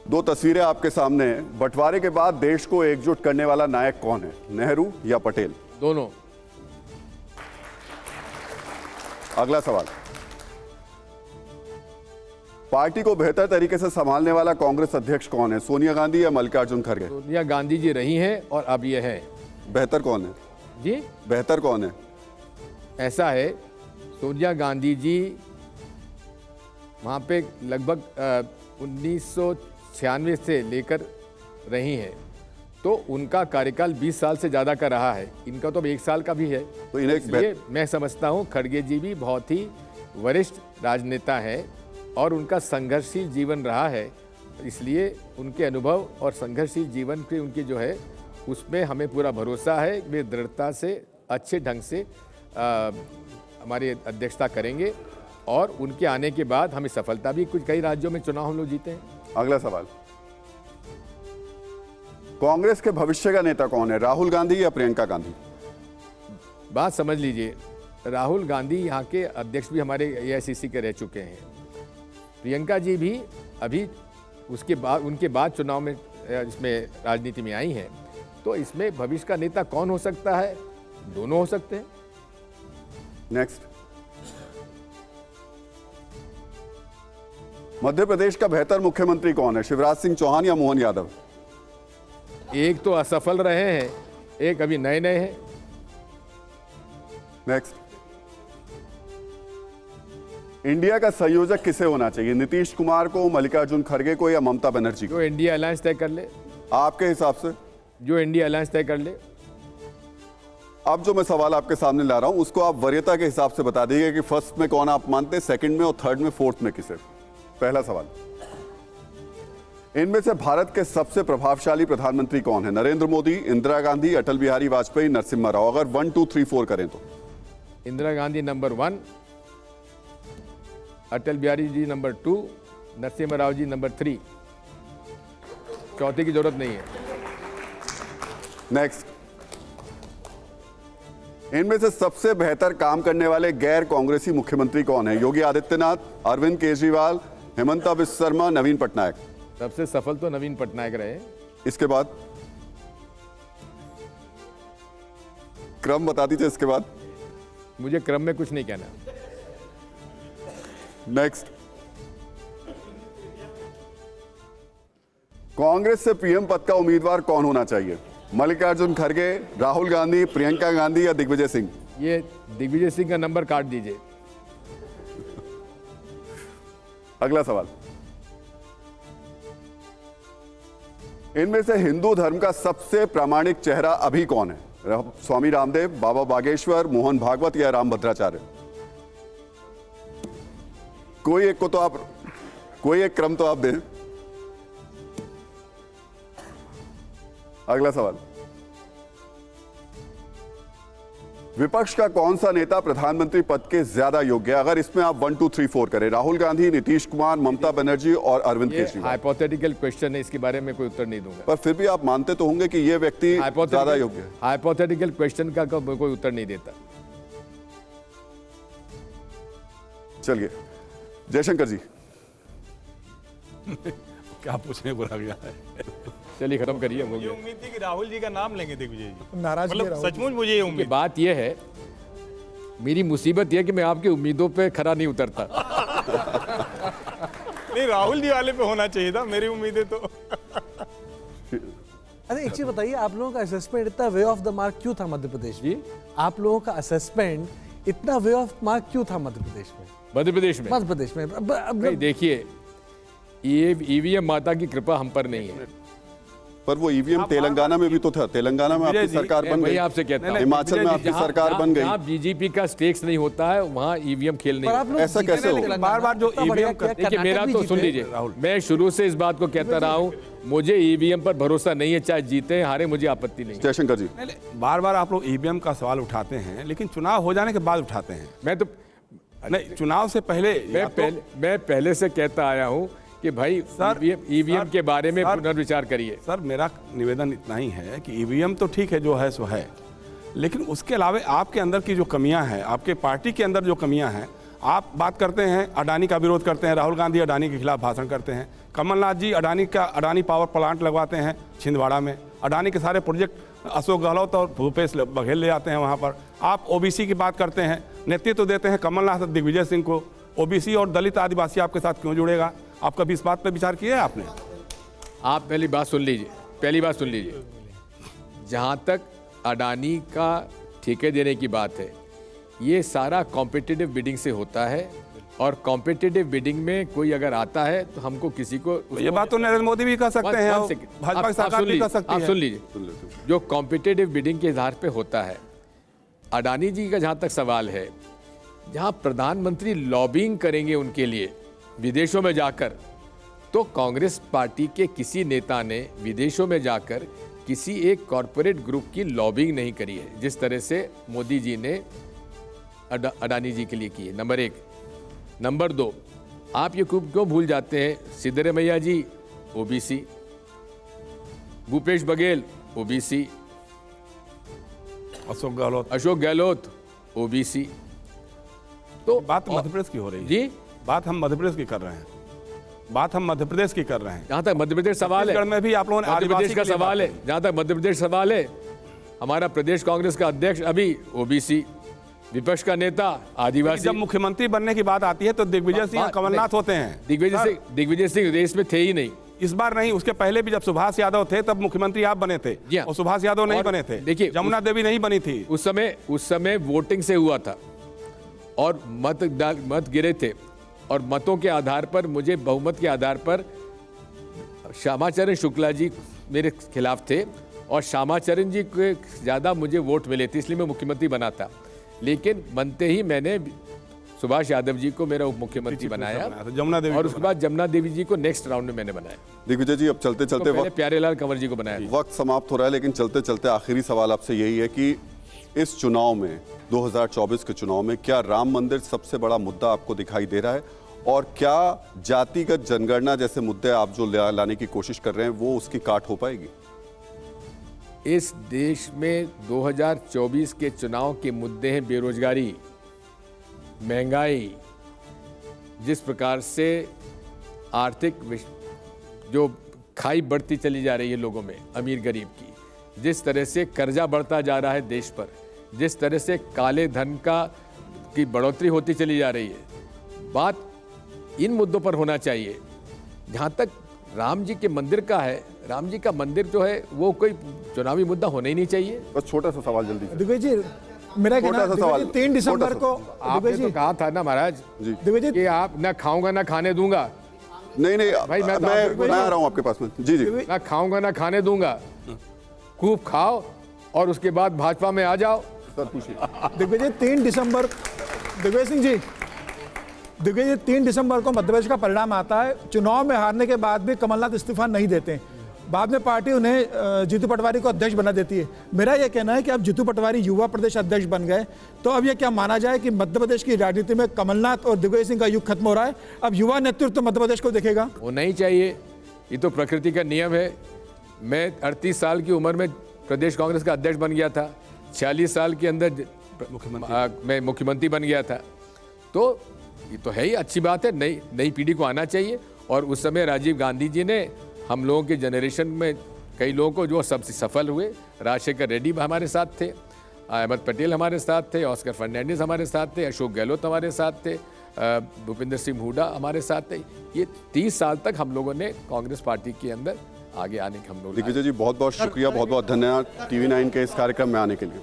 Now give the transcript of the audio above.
दो तस्वीरें आपके सामने हैं। बंटवारे के बाद देश को एकजुट करने वाला नायक कौन है, नेहरू या पटेल? दोनों। अगला सवाल, पार्टी को बेहतर तरीके से संभालने वाला कांग्रेस अध्यक्ष कौन है, सोनिया गांधी या मल्लिकार्जुन खड़गे? सोनिया गांधी जी रही हैं और अब ये है। बेहतर कौन है जी? बेहतर कौन है? ऐसा है, सोनिया गांधी जी वहाँ पे लगभग 1996 से लेकर रही हैं, तो उनका कार्यकाल 20 साल से ज़्यादा का रहा है। इनका तो 1 साल का भी है। तो इन्हें इसलिए मैं समझता हूँ खड़गे जी भी बहुत ही वरिष्ठ राजनेता हैं और उनका संघर्षशील जीवन रहा है, इसलिए उनके अनुभव और संघर्षशील जीवन की उनकी जो है उसमें हमें पूरा भरोसा है। वे दृढ़ता से अच्छे ढंग से हमारी अध्यक्षता करेंगे और उनके आने के बाद हमें सफलता भी, कुछ कई राज्यों में चुनाव हम लोग जीते हैं। अगला सवाल, कांग्रेस के भविष्य का नेता कौन है, राहुल गांधी या प्रियंका गांधी? बात समझ लीजिए, राहुल गांधी यहाँ के अध्यक्ष भी हमारे एआईसीसी के रह चुके हैं। प्रियंका जी भी अभी उसके बाद उनके बाद चुनाव में इसमें राजनीति में आई हैं, तो इसमें भविष्य का नेता कौन हो सकता है? दोनों हो सकते हैं। नेक्स्ट, मध्य प्रदेश का बेहतर मुख्यमंत्री कौन है, शिवराज सिंह चौहान या मोहन यादव? एक तो असफल रहे हैं, एक अभी नए नए हैं। नेक्स्ट, इंडिया का संयोजक किसे होना चाहिए, नीतीश कुमार को, मल्लिकार्जुन खड़गे को या ममता बनर्जी को? जो इंडिया अलायंस तय कर ले। आपके हिसाब से? जो इंडिया अलायंस तय कर ले। अब जो मैं सवाल आपके सामने ला रहा हूं उसको आप वरीयता के हिसाब से बता दीजिए कि फर्स्ट में कौन आप मानते हैं, सेकंड में और थर्ड में, फोर्थ में किसे? पहला सवाल, इनमें से भारत के सबसे प्रभावशाली प्रधानमंत्री कौन है, नरेंद्र मोदी, इंदिरा गांधी, अटल बिहारी वाजपेयी, नरसिम्हा राव? अगर 1, 2, 3, 4 करें तो? Indira Gandhi number 1, Atal Bihari ji number 2, Narasimha Rao ji number 3। चौथे की जरूरत नहीं है। नेक्स्ट, इनमें से सबसे बेहतर काम करने वाले गैर कांग्रेसी मुख्यमंत्री कौन है, योगी आदित्यनाथ, अरविंद केजरीवाल, हेमंता बिस्वा शर्मा, नवीन पटनायक? सबसे सफल तो नवीन पटनायक रहे। इसके बाद क्रम बता दीजिए। इसके बाद मुझे क्रम में कुछ नहीं कहना। नेक्स्ट, कांग्रेस से पीएम पद का उम्मीदवार कौन होना चाहिए, मल्लिकार्जुन खड़गे, राहुल गांधी, प्रियंका गांधी या दिग्विजय सिंह? ये दिग्विजय सिंह का नंबर काट दीजिए। अगला सवाल, इनमें से हिंदू धर्म का सबसे प्रामाणिक चेहरा अभी कौन है, स्वामी रामदेव, बाबा बागेश्वर, मोहन भागवत या राम भद्राचार्य? कोई एक क्रम तो आप दें। अगला सवाल, विपक्ष का कौन सा नेता प्रधानमंत्री पद के ज्यादा योग्य है? अगर इसमें आप 1, 2, 3, 4 करें, राहुल गांधी, नीतीश कुमार, ममता बनर्जी और अरविंद केजरीवाल? हाइपोथेटिकल क्वेश्चन है, इसके बारे में कोई उत्तर नहीं दूंगा। पर फिर भी आप मानते तो होंगे कि यह व्यक्ति ज्यादा योग्य है। हाइपोथेटिकल क्वेश्चन का कोई उत्तर नहीं देता। चलिए जयशंकर जी। क्या पूछने बुला गया है? चलिए खत्म करिए। मुझे उम्मीद थी कि राहुल जी का नाम लेंगे दिग्विजय जी। नाराज मतलब सचमुच मुझे ये उम्मीद। बात यह है, मेरी मुसीबत यह कि मैं आपकी उम्मीदों पे खरा नहीं उतरता। नहीं, राहुल जी वाले पे होना चाहिए था, मेरी उम्मीदें तो। अरे एक चीज बताइए, आप लोगों का असेसमेंट इतना वे ऑफ द मार्क क्यों था मध्य प्रदेश में? आप लोगों का असेसमेंट इतना वे ऑफ मार्क क्यों था मध्य प्रदेश में? मध्य प्रदेश में अब देखिए, ये ईवीएम माता की कृपा हम पर नहीं है। पर वो ईवीएम तेलंगाना में भी तो था। तेलंगाना में आपकी सरकार बन गई, आपसे कहता हूं, हिमाचल में आपकी सरकार बन गई। जहां बीजेपी का स्टेक्स नहीं होता है वहां ईवीएम खेल नहीं होता। ऐसा कैसे हो? बार बार जो ईवीएम देखिए, मेरा तो सुन लीजिए, मैं शुरू से इस बात को कहता रहा हूं, मुझे ईवीएम पर भरोसा नहीं है, चाहे जीते हारे मुझे आपत्ति नहीं। जयशंकर जी, बार बार आप लोग ईवीएम का सवाल उठाते हैं, लेकिन चुनाव हो जाने के बाद उठाते हैं। मैं तो नहीं, चुनाव से पहले मैं पहले से कहता आया हूं कि भाई सर, ईवीएम के बारे में पुनर्विचार करिए। सर, मेरा निवेदन इतना ही है कि ईवीएम तो ठीक है, जो है सो है, लेकिन उसके अलावा आपके अंदर की जो कमियां हैं, आपके पार्टी के अंदर जो कमियां हैं, आप बात करते हैं, अडानी का विरोध करते हैं, राहुल गांधी अडानी के खिलाफ भाषण करते हैं, कमलनाथ जी अडानी पावर प्लांट लगवाते हैं छिंदवाड़ा में, अडानी के सारे प्रोजेक्ट अशोक गहलोत और भूपेश बघेल ले जाते हैं वहाँ पर। आप ओबीसी की बात करते हैं, नेतृत्व देते हैं कमलनाथ और दिग्विजय सिंह को, ओबीसी और दलित आदिवासी आपके साथ क्यों जुड़ेगा? आप कभी इस बात पर विचार किया है आपने? आप पहली बात सुन लीजिए, जहाँ तक अडानी का ठेके देने की बात है, ये सारा कॉम्पिटिटिव बिडिंग से होता है, और कॉम्पिटिटिव बिडिंग में कोई अगर आता है तो हमको किसी को ये बात तो नरेंद्र मोदी भी कर सकते हैं, और भाजपा की सरकार भी कर सकती है। आप सुन लीजिए, जो कॉम्पिटिटिव बिडिंग के आधार पे होता है, अडानी जी का जहाँ तक सवाल है, जहाँ प्रधानमंत्री लॉबिंग करेंगे उनके लिए विदेशों में जाकर, तो कांग्रेस पार्टी के किसी नेता ने विदेशों में जाकर किसी एक कॉरपोरेट ग्रुप की लॉबिंग नहीं करी है, जिस तरह से मोदी जी ने अडानी जी के लिए की है। नंबर 1। नंबर 2, आप ये क्यों भूल जाते हैं, Siddaramaiah ji OBC, Bhupesh Baghel OBC, Ashok Gehlot OBC. तो बात मध्य प्रदेश की हो रही है जी, बात हम मध्य प्रदेश की कर रहे हैं, जहाँ तक मध्य प्रदेश सवाल है, छत्तीसगढ़ में भी आप लोगों ने मध्य प्रदेश आदिवासी का के लिए सवाल है, बात की। जहाँ तक मध्य प्रदेश सवाल है, हमारा प्रदेश कांग्रेस का अध्यक्ष अभी ओबीसी, विपक्ष का नेता आदिवासी। जब मुख्यमंत्री बनने की बात आती है तो दिग्विजय सिंह कमलनाथ होते हैं। दिग्विजय सिंह रेस में थे ही नहीं। इस बार नहीं, उसके पहले भी जब सुभाष यादव थे तब मुख्यमंत्री आप बने थे, जी हाँ। और सुभाष यादव नहीं और बने थे। देखिए, जमुना देवी नहीं बनी थी उस समय वोटिंग से हुआ था, और मत गिरे थे, और मतों के आधार पर, मुझे बहुमत के आधार पर श्यामाचरण शुक्ला जी मेरे खिलाफ थे, और श्यामाचरण जी के ज़्यादा मुझे वोट मिले थे, इसलिए मैं मुख्यमंत्री बना था। लेकिन बनते ही मैंने सुभाष यादव जी को मेरा उप मुख्यमंत्री बनाया, जमुना देवी और उसके बाद जमुना देवी जी को नेक्स्ट राउंड में मैंने बनाया। दिग्विजय जी, अब चलते चलते पहले प्यारेलाल कंवर जी को बनाया। वक्त समाप्त हो रहा है, लेकिन चलते चलते आखिरी सवाल आपसे यही है कि इस चुनाव में, 2024 के चुनाव में, क्या राम मंदिर सबसे बड़ा मुद्दा आपको दिखाई दे रहा है, और क्या जातिगत जनगणना जैसे मुद्दे आप जो लाने की कोशिश कर रहे हैं वो उसकी काट हो पाएगी? इस देश में 2024 के चुनाव के मुद्दे हैं बेरोजगारी, महंगाई, जिस प्रकार से आर्थिक जो खाई बढ़ती चली जा रही है लोगों में, अमीर गरीब की, जिस तरह से कर्जा बढ़ता जा रहा है देश पर, जिस तरह से काले धन की बढ़ोतरी होती चली जा रही है, बात इन मुद्दों पर होना चाहिए। जहाँ तक राम जी के मंदिर का है, राम जी का मंदिर जो है वो कोई चुनावी मुद्दा होना ही नहीं चाहिए। बस छोटा सा सवाल जल्दी से। दिग्विजय जी, मेरा कहना है, दिग्विजय जी, 3 दिसंबर को आपने तो कहा था ना महाराज दिग्विजय जी, कि आप ना खाऊंगा ना खाने दूंगा। नहीं भाई, मैं आ रहा हूं आपके पास में। जी जी, ना खाऊंगा ना खाने दूंगा, खूब खाओ और उसके बाद भाजपा में आ जाओ। सर पूछिए। दिग्विजय 3 दिसंबर, दिग्विजय सिंह जी, दिग्विजय 3 दिसंबर को मध्य प्रदेश का परिणाम आता है। चुनाव में हारने के बाद भी कमलनाथ इस्तीफा नहीं देते, बाद में पार्टी उन्हें जीतू पटवारी को अध्यक्ष बना देती है। मेरा यह कहना है कि अब जीतू पटवारी युवा प्रदेश अध्यक्ष बन गए, तो अब यह क्या माना जाए कि मध्य प्रदेश की राजनीति में कमलनाथ और दिग्विजय सिंह का युग खत्म हो रहा है, अब युवा नेतृत्व मध्य प्रदेश को देखेगा? वो नहीं चाहिए, ये तो प्रकृति का नियम है। मैं 38 साल की उम्र में प्रदेश कांग्रेस का अध्यक्ष बन गया था, 46 साल के अंदर मैं मुख्यमंत्री बन गया था, तो ये तो है ही अच्छी बात है। नई पीढ़ी को आना चाहिए, और उस समय राजीव गांधी जी ने हम लोगों के जनरेशन में कई लोगों को जो सबसे सफल हुए, राजशेखर रेड्डी हमारे साथ थे, अहमद पटेल हमारे साथ थे, ऑस्कर फर्नांडिस हमारे साथ थे, अशोक गहलोत हमारे साथ थे, भूपेंद्र सिंह हुड्डा हमारे साथ थे। ये 30 साल तक हम लोगों ने कांग्रेस पार्टी के अंदर आगे आने के हम लोग। दिग्विजय जी, बहुत बहुत शुक्रिया, बहुत बहुत धन्यवाद TV9 के इस कार्यक्रम में आने के लिए।